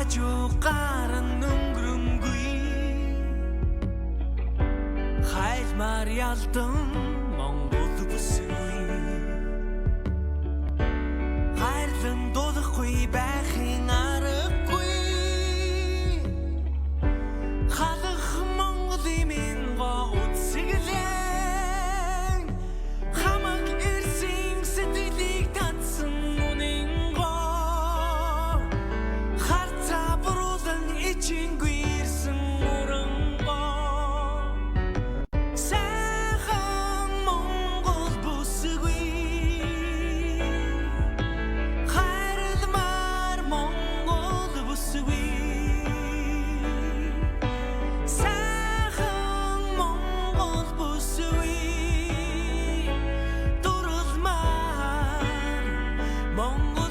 хажуугаар өнгөрөнгүй хайлмаар ялдан Монгол бүсгүй хайрлан дуулахгүй байхын аргагүй халах Монголын минь утсиглэн хамаг ирсэн сэтгэлийг татсан үнэн гоо харцаа буруулан ичингүй ирсэн урангоо сайхан Монгол бүсгүй хайрламар Монгол бүсгүй сайхан Монгол бүсгүй дурлмар Монгол